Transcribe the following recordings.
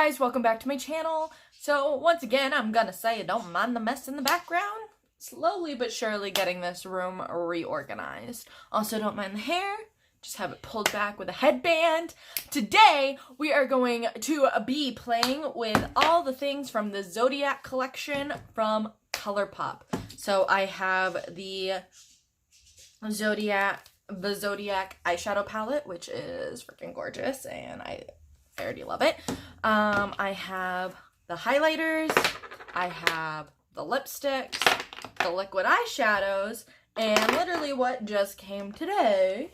guys, welcome back to my channel. So once again, I'm gonna say I don't mind the mess in the background. Slowly but surely getting this room reorganized. Also don't mind the hair, just have it pulled back with a headband. Today, we are going to be playing with all the things from the Zodiac collection from Colourpop. So I have the Zodiac eyeshadow palette, which is freaking gorgeous, and I already love it. I have the highlighters, I have the lipsticks, the liquid eyeshadows, and literally what just came today,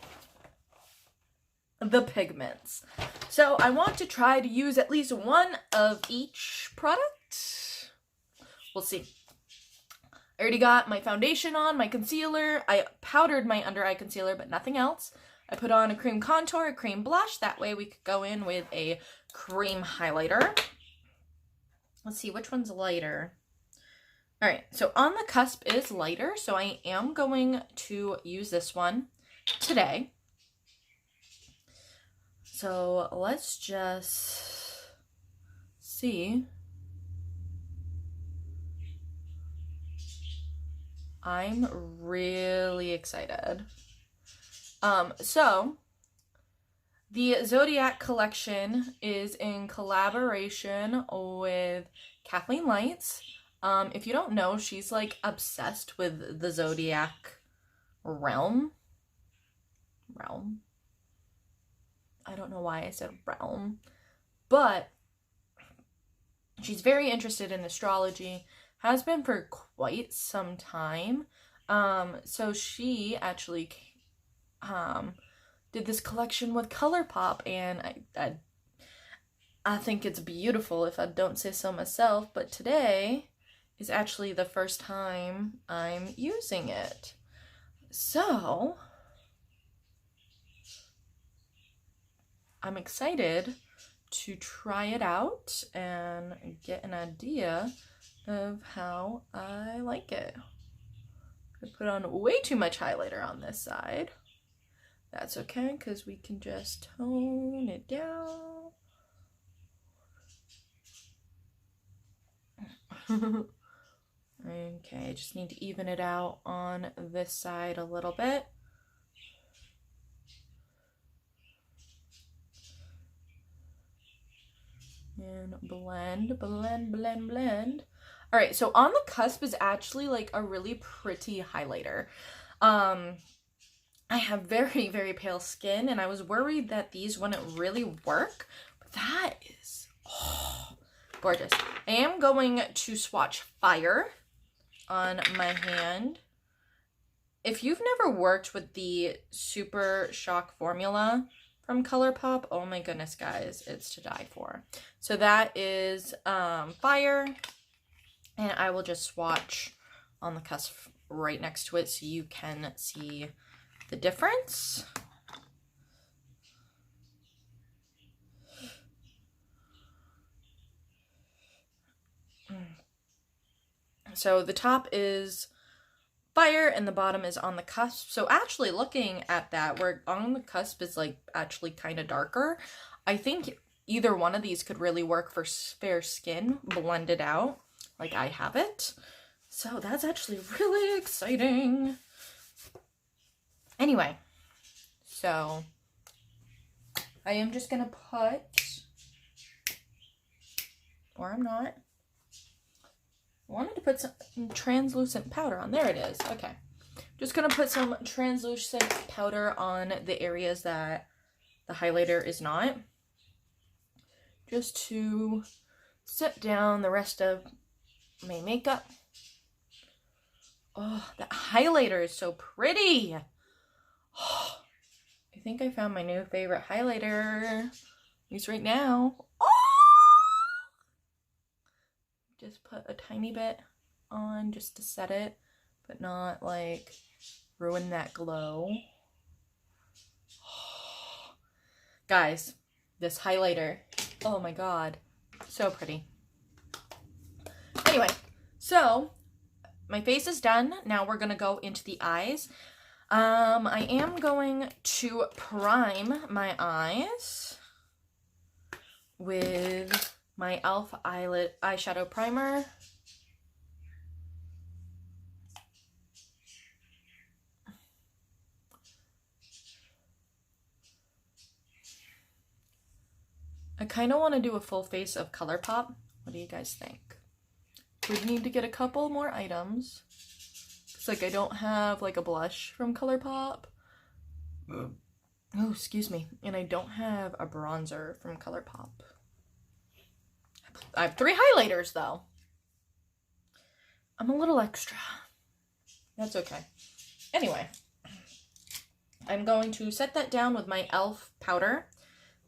the pigments. So I want to try to use at least one of each product. We'll see. I already got my foundation on, my concealer. I powdered my under eye concealer, but nothing else. I put on a cream contour, a cream blush. That way we could go in with a cream highlighter. Let's see, which one's lighter? All right, so On the Cusp is lighter, so I am going to use this one today. So let's just see. I'm really excited. So the Zodiac collection is in collaboration with Kathleenlights. If you don't know, she's like obsessed with the Zodiac realm. I don't know why I said realm, but she's very interested in astrology, has been for quite some time. So she actually did this collection with Colourpop, and I think it's beautiful if I don't say so myself, but today is actually the first time I'm using it. So I'm excited to try it out and get an idea of how I like it. I put on way too much highlighter on this side. That's okay, because we can just tone it down. Okay, I just need to even it out on this side a little bit. And blend, blend, blend, blend. All right, so On the Cusp is actually like a really pretty highlighter. I have very, very pale skin, and I was worried that these wouldn't really work, but that is gorgeous. I am going to swatch Fire on my hand. If you've never worked with the Super Shock formula from Colourpop, oh my goodness, guys, it's to die for. So that is Fire, and I will just swatch On the Cusp right next to it so you can see the difference. So the top is Fire and the bottom is On the Cusp. So actually looking at that, where On the Cusp is like actually kind of darker, I think either one of these could really work for fair skin, blended out like I have it. So that's actually really exciting. Anyway, so I am just gonna put, or I'm not, I wanted to put some translucent powder on. There it is. Okay. Just gonna put some translucent powder on the areas that the highlighter is not, just to set down the rest of my makeup. Oh, that highlighter is so pretty. Oh, I think I found my new favorite highlighter, at least right now. Oh! Just put a tiny bit on just to set it, but not like ruin that glow. Oh. Guys, this highlighter, oh my god, so pretty. Anyway, so my face is done. Now we're gonna go into the eyes. I am going to prime my eyes with my e.l.f. eyeshadow primer. I kind of want to do a full face of Colourpop. What do you guys think? We need to get a couple more items. It's like I don't have like a blush from Colourpop. Oh, excuse me. And I don't have a bronzer from Colourpop. I have 3 highlighters though. I'm a little extra. That's okay. Anyway, I'm going to set that down with my e.l.f. powder.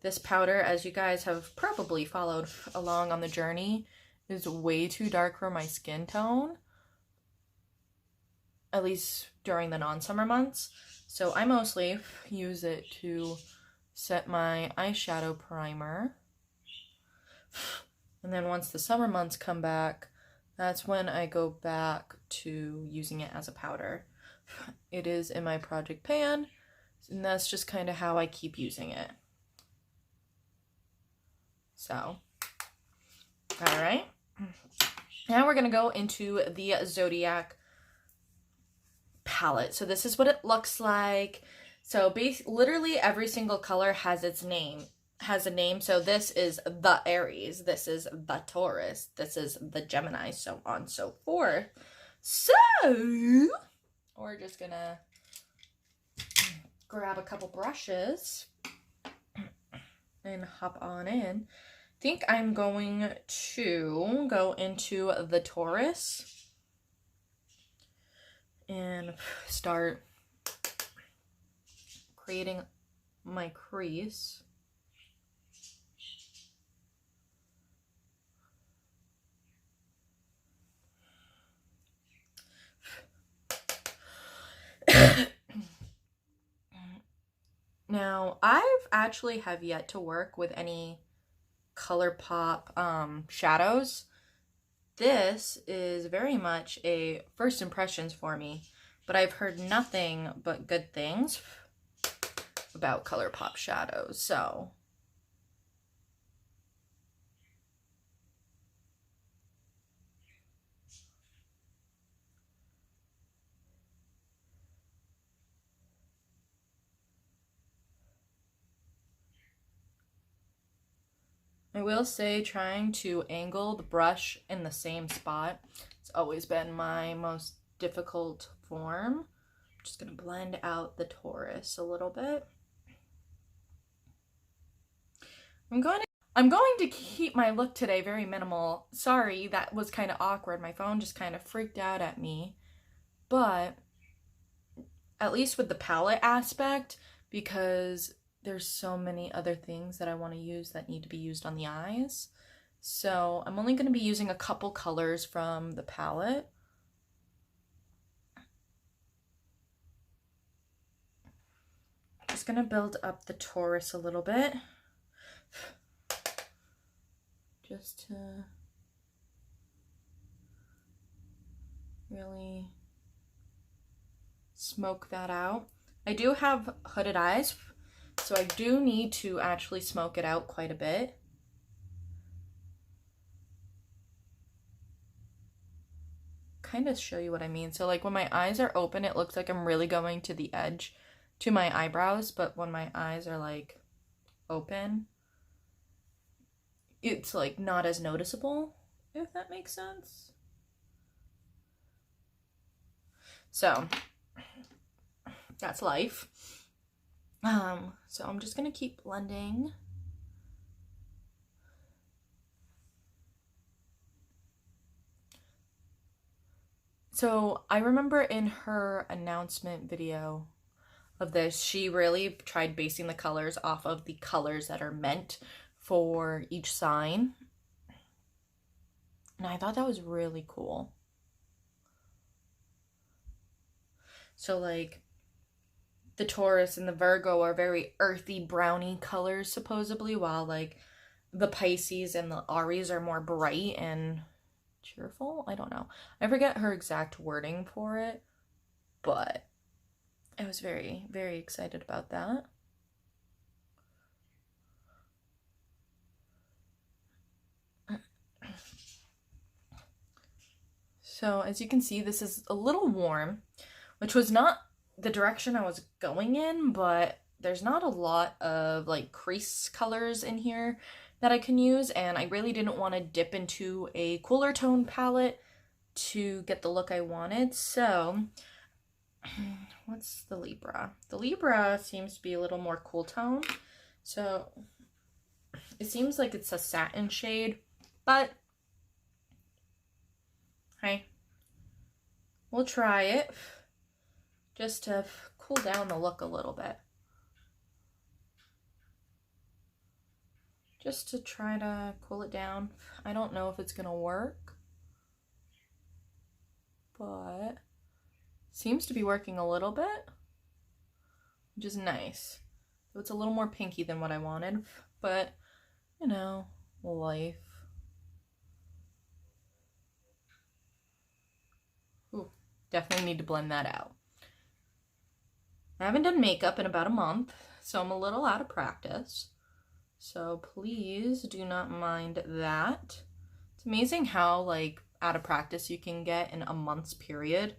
This powder, as you guys have probably followed along on the journey, is way too dark for my skin tone. At least during the non-summer months. So I mostly use it to set my eyeshadow primer. And then once the summer months come back, that's when I go back to using it as a powder. It is in my project pan, and that's just kind of how I keep using it. So, all right. Now we're going to go into the Zodiac palette. So this is what it looks like. So literally every single color has its name, has a name. So this is the Aries, this is the Taurus, this is the Gemini, so on and so forth. So we're just gonna grab a couple brushes and hop on in. I think I'm going to go into the Taurus and start creating my crease. Now, I've actually have yet to work with any Colourpop shadows. This is very much a first impressions for me, but I've heard nothing but good things about Colourpop shadows, so I will say trying to angle the brush in the same spot, it's always been my most difficult form. I'm just going to blend out the Taurus a little bit. I'm going to keep my look today very minimal. Sorry, that was kind of awkward. My phone just kind of freaked out at me. But at least with the palette aspect, because there's so many other things that I want to use that need to be used on the eyes. So I'm only going to be using a couple colors from the palette. Just going to build up the Taurus a little bit. Just to really smoke that out. I do have hooded eyes, so I do need to actually smoke it out quite a bit. Kind of show you what I mean. So like when my eyes are open, it looks like I'm really going to the edge to my eyebrows, but when my eyes are like open, it's like not as noticeable, if that makes sense. So that's life. So I'm just gonna keep blending. So I remember in her announcement video of this, she really tried basing the colors off of the colors that are meant for each sign. And I thought that was really cool. So like the Taurus and the Virgo are very earthy browny colors supposedly, while like the Pisces and the Aries are more bright and cheerful. I don't know. I forget her exact wording for it, but I was very, very excited about that. So as you can see, this is a little warm, which was not the direction I was going in, but there's not a lot of like crease colors in here that I can use, and I really didn't want to dip into a cooler tone palette to get the look I wanted. So what's the Libra? The Libra seems to be a little more cool tone. So it seems like it's a satin shade, but hey, we'll try it just to cool down the look a little bit. Just to try to cool it down. I don't know if it's gonna work, but seems to be working a little bit, which is nice. So it's a little more pinky than what I wanted, but you know, life. Ooh, definitely need to blend that out. I haven't done makeup in about a month, so I'm a little out of practice. So please do not mind that. It's amazing how like out of practice you can get in a month's period.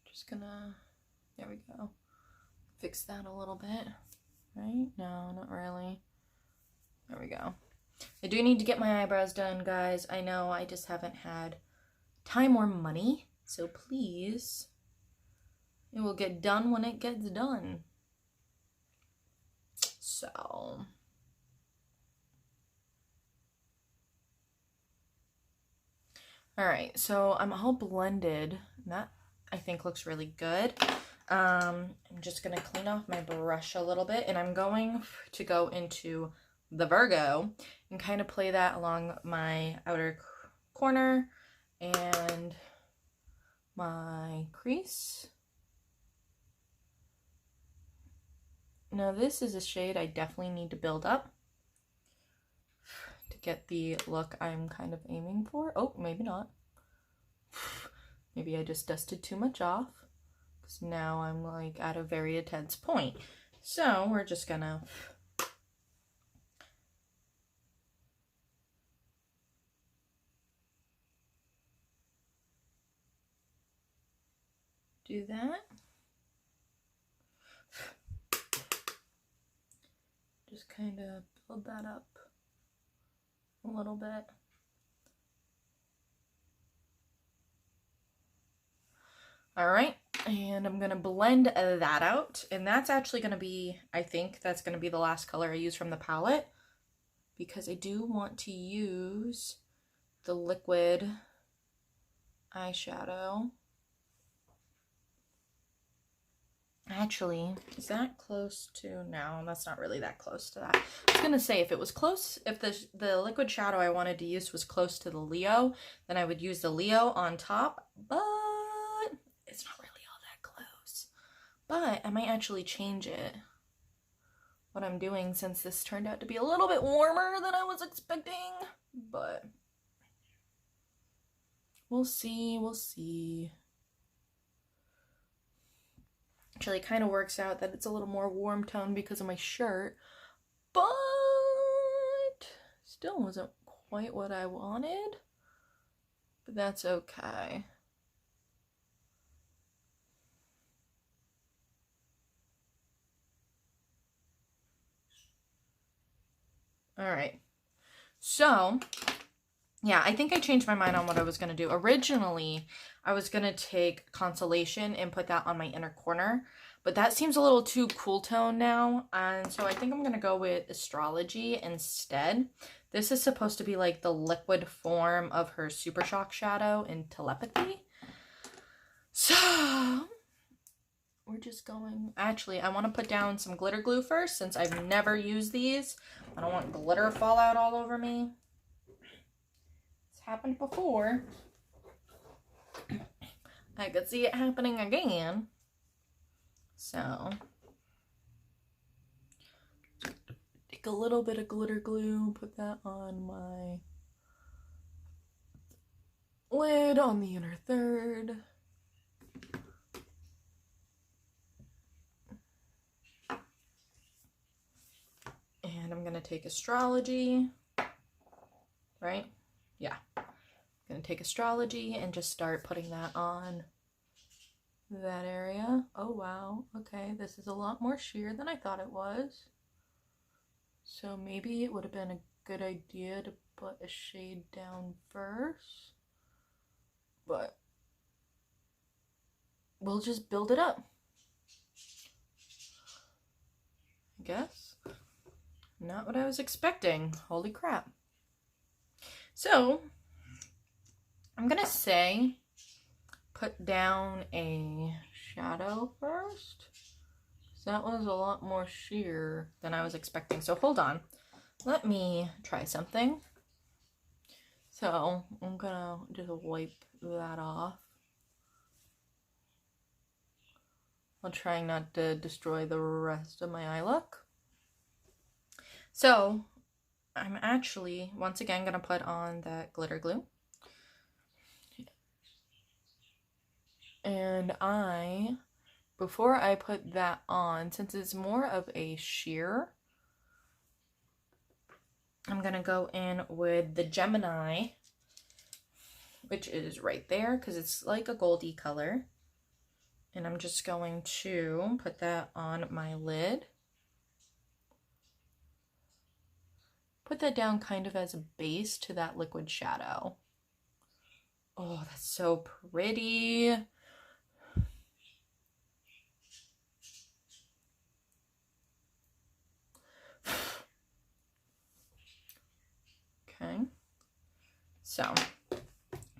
Just gonna, there we go. Fix that a little bit, right? No, not really. There we go. I do need to get my eyebrows done, guys. I know I just haven't had time or money. So please, it will get done when it gets done. So, all right, so I'm all blended. That I think looks really good. I'm just gonna clean off my brush a little bit, and I'm going to go into the Virgo and kind of play that along my outer corner and my crease. Now this is a shade I definitely need to build up to get the look I'm kind of aiming for. Oh, maybe not. Maybe I just dusted too much off, because now I'm like at a very intense point. So we're just gonna do that. Just kind of build that up a little bit. All right, and I'm gonna blend that out, and that's actually gonna be, I think that's gonna be the last color I use from the palette, because I do want to use the liquid eyeshadow. Actually, is that close to, no, that's not really that close to that. I was gonna say, if it was close, if the liquid shadow I wanted to use was close to the Leo, then I would use the Leo on top, but it's not really all that close. But I might actually change it, what I'm doing, since this turned out to be a little bit warmer than I was expecting, but we'll see, we'll see. Actually, it kind of works out that it's a little more warm tone because of my shirt, but still wasn't quite what I wanted, but that's okay. All right, so yeah, I think I changed my mind on what I was going to do. Originally, I was going to take Consolation and put that on my inner corner, but that seems a little too cool tone now, and so I think I'm going to go with Astrology instead. This is supposed to be like the liquid form of her Super Shock shadow in Telepathy. So we're just going, actually, I want to put down some glitter glue first, since I've never used these. I don't want glitter to fall out all over me. Happened before. I could see it happening again. So take a little bit of glitter glue, put that on my lid on the inner third. take Astrology, right? Yeah. I'm going to take Astrology and just start putting that on that area. Oh, wow. Okay, this is a lot more sheer than I thought it was. So maybe it would have been a good idea to put a shade down first. But we'll just build it up, I guess. Not what I was expecting. Holy crap. So, I'm gonna say put down a shadow first. That was a lot more sheer than I was expecting. So hold on. Let me try something. So I'm gonna just wipe that off. While trying not to destroy the rest of my eye look. So I'm actually, once again, gonna put on that glitter glue. And before I put that on, since it's more of a sheer, I'm gonna go in with the Gemini, which is right there, because it's like a goldy color. And I'm just going to put that on my lid. Put that down kind of as a base to that liquid shadow. Oh, that's so pretty. Okay. So,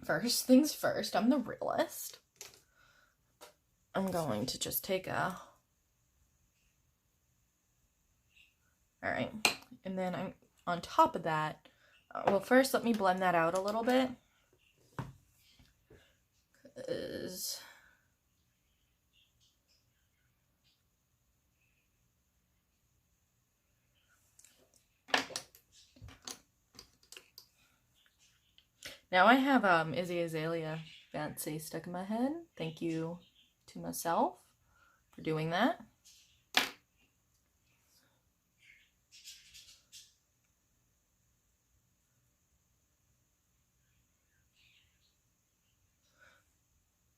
first things first, I'm the realist. I'm going to just take a... Alright. And then I'm on top of that... well, first let me blend that out a little bit. 'Cause... now I have Izzy Azalea Fancy stuck in my head. Thank you to myself for doing that.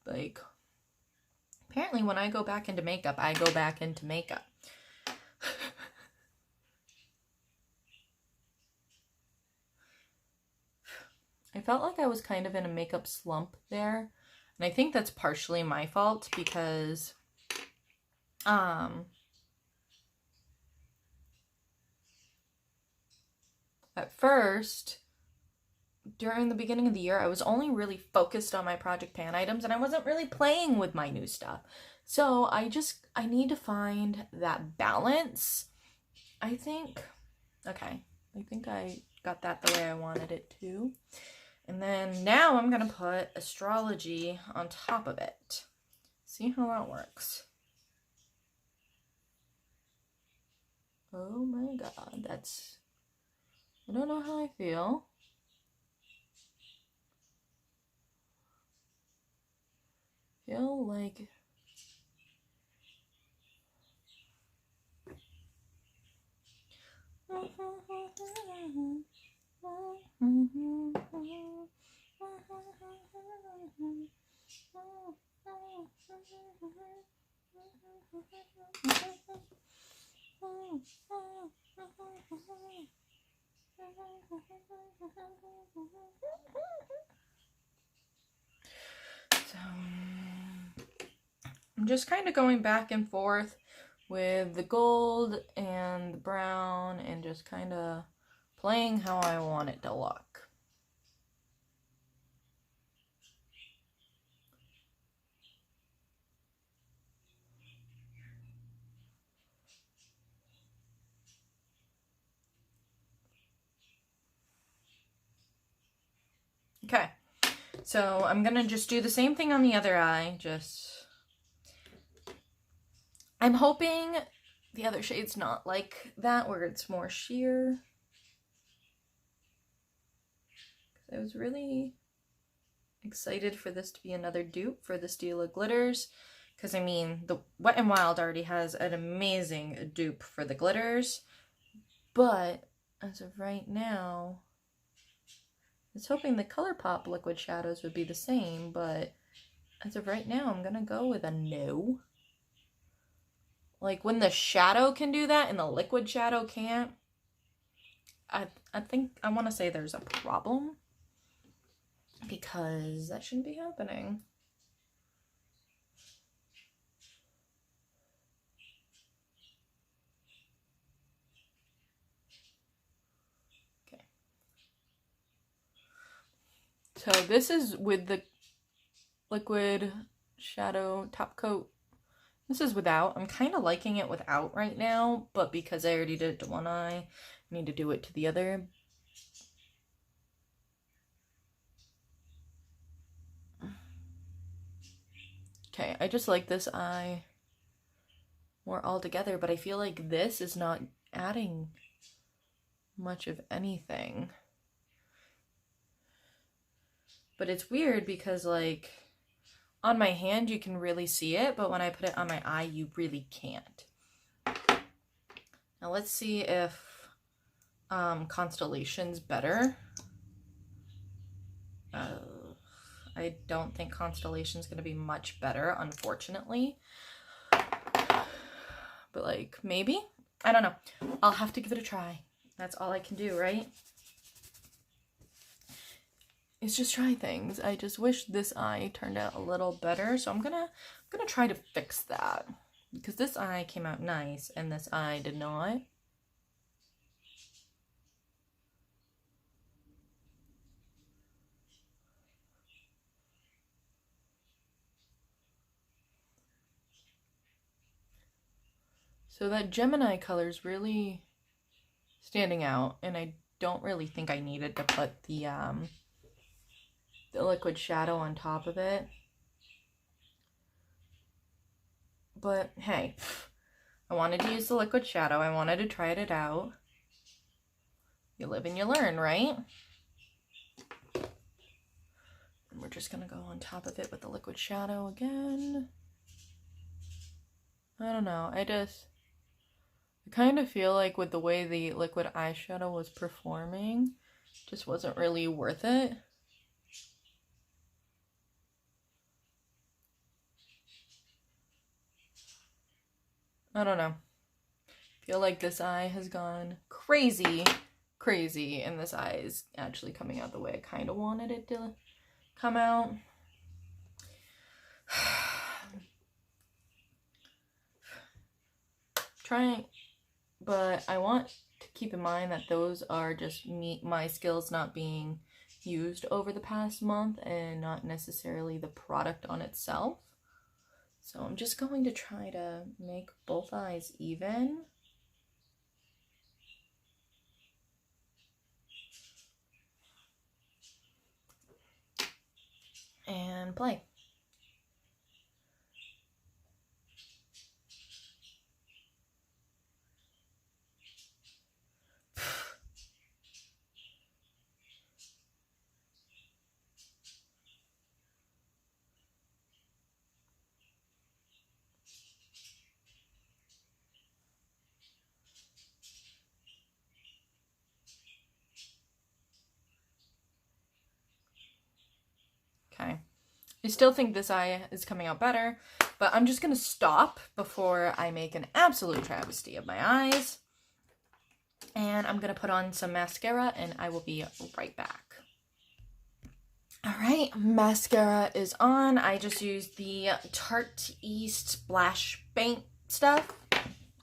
Like, apparently when I go back into makeup, I go back into makeup. I felt like I was kind of in a makeup slump there. And I think that's partially my fault because at first, during the beginning of the year, I was only really focused on my Project Pan items and I wasn't really playing with my new stuff. So I need to find that balance. I think I got that the way I wanted it to. And then now I'm going to put Astrology on top of it. See how that works. Oh my god, I don't know how I feel. Feel like... So, I'm just kind of going back and forth with the gold and the brown and just kind of playing how I want it to look. Okay, so I'm gonna just do the same thing on the other eye, I'm hoping the other shade's not like that, where it's more sheer. I was really excited for this to be another dupe for the Stila glitters, because I mean, the Wet n Wild already has an amazing dupe for the glitters, but as of right now, I was hoping the Colourpop liquid shadows would be the same, but as of right now, I'm gonna go with a no. Like, when the shadow can do that and the liquid shadow can't, I think I want to say there's a problem, because that shouldn't be happening. Okay. So this is with the liquid shadow top coat. This is without. I'm kind of liking it without right now, but because I already did it to one eye, I need to do it to the other. Okay, I just like this eye more altogether, but I feel like this is not adding much of anything. But it's weird because, like, on my hand you can really see it, but when I put it on my eye you really can't. Now let's see if Constellation's better. I don't think Constellation's gonna be much better, unfortunately. But, like, maybe? I don't know. I'll have to give it a try. That's all I can do, right? It's just try things. I just wish this eye turned out a little better, so I'm gonna try to fix that. Because this eye came out nice, and this eye did not. So that Gemini color is really standing out, and I don't really think I needed to put the liquid shadow on top of it. But hey, I wanted to use the liquid shadow. I wanted to try it out. You live and you learn, right? And we're just gonna go on top of it with the liquid shadow again. I don't know, I kind of feel like with the way the liquid eyeshadow was performing, just wasn't really worth it. I don't know. I feel like this eye has gone crazy, and this eye is actually coming out the way I kind of wanted it to come out. Trying, but I want to keep in mind that those are just my skills not being used over the past month and not necessarily the product on itself. So I'm just going to try to make both eyes even. And play. Okay. I still think this eye is coming out better, but I'm just going to stop before I make an absolute travesty of my eyes. And I'm going to put on some mascara and I will be right back. Alright, mascara is on. I just used the Tarte Splash Paint stuff.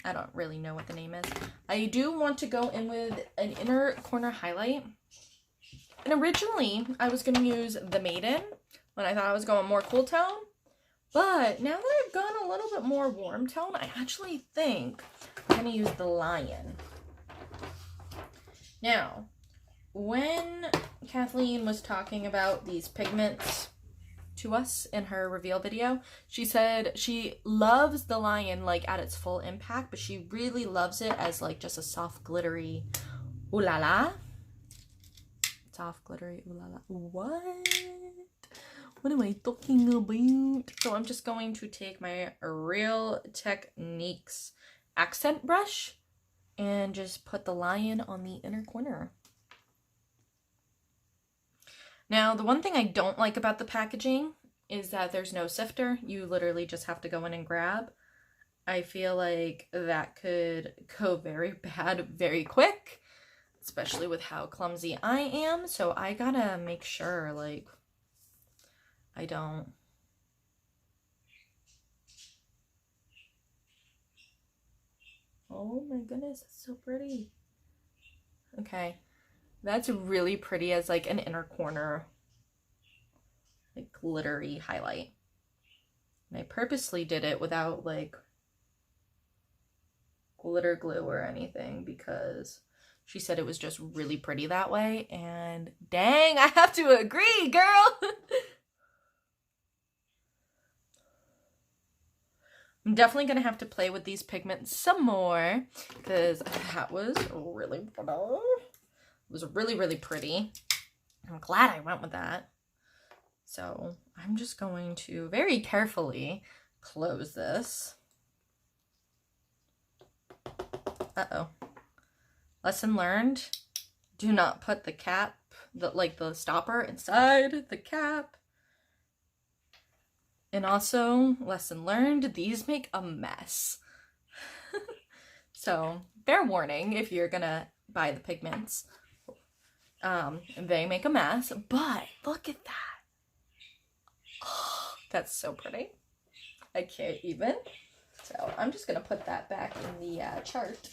I don't really know what the name is. I do want to go in with an inner corner highlight. And originally, I was going to use the Maiden when I thought I was going more cool tone. But now that I've gone a little bit more warm tone, I actually think I'm going to use the Lion. Now, when Kathleen was talking about these pigments to us in her reveal video, she said she loves the Lion like at its full impact, but she really loves it as like just a soft glittery ooh la la. Soft glittery ooh la la. What am I talking about? So I'm just going to take my Real Techniques accent brush and just put the lion on the inner corner. Now, the one thing I don't like about the packaging is that there's no sifter. You literally just have to go in and grab. I feel like that could go very bad very quick, especially with how clumsy I am. So I gotta make sure, like, I don't. Oh my goodness, it's so pretty. Okay, that's really pretty as like an inner corner, like glittery highlight. And I purposely did it without like glitter glue or anything because she said it was just really pretty that way, and dang, I have to agree, girl. I'm definitely gonna have to play with these pigments some more because that was really pretty. It was really, really pretty. I'm glad I went with that. So I'm just going to very carefully close this. Uh-oh. Lesson learned. Do not put the cap, the stopper inside the cap. And also, lesson learned, these make a mess. So, fair warning if you're gonna buy the pigments. They make a mess, but look at that. Oh, that's so pretty. I can't even. So, I'm just gonna put that back in the chart.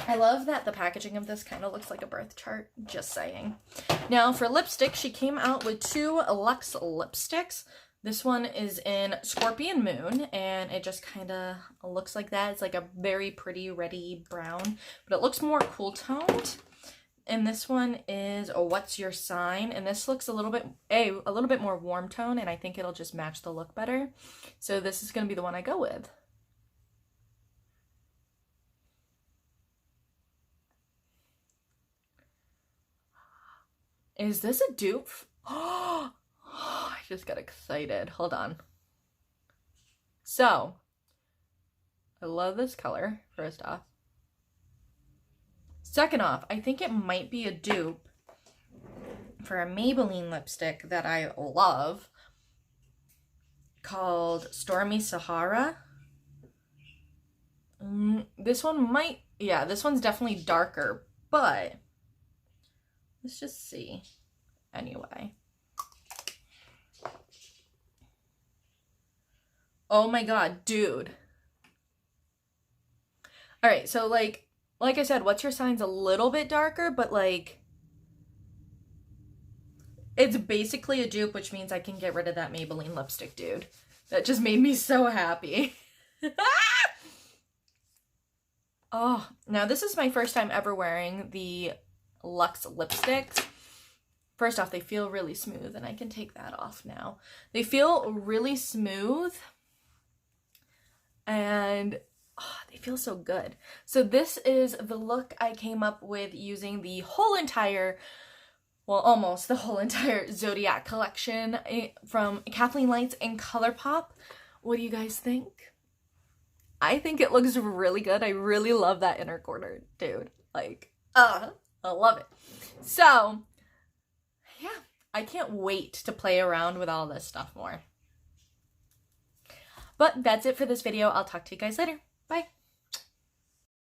I love that the packaging of this kind of looks like a birth chart, just saying. Now for lipstick, she came out with 2 Luxe lipsticks. This one is in Scorpion Moon, and it just kind of looks like that. It's like a very pretty reddy brown, but it looks more cool toned. And this one is What's Your Sign, and this looks a little bit more warm tone, and I think it'll just match the look better. So this is going to be the one I go with. Is this a dupe? Oh, I just got excited. Hold on. So, I love this color, first off. Second off, I think it might be a dupe for a Maybelline lipstick that I love called Stormy Sahara. This one might, yeah, this one's definitely darker, but let's just see. Anyway. Oh my god, dude. Alright, so like I said, What's Your Sign's a little bit darker, but like it's basically a dupe, which means I can get rid of that Maybelline lipstick, dude. That just made me so happy. Oh, now this is my first time ever wearing the Luxe lipsticks. First off, they feel really smooth, and I can take that off now. They feel really smooth, and oh, they feel so good. So this is the look I came up with using the whole entire, well, almost the whole entire Zodiac collection from Kathleenlights and Colourpop. What do you guys think? I think it looks really good. I really love that inner corner, dude. Like, I love it. So, yeah, I can't wait to play around with all this stuff more. But that's it for this video. I'll talk to you guys later. Bye.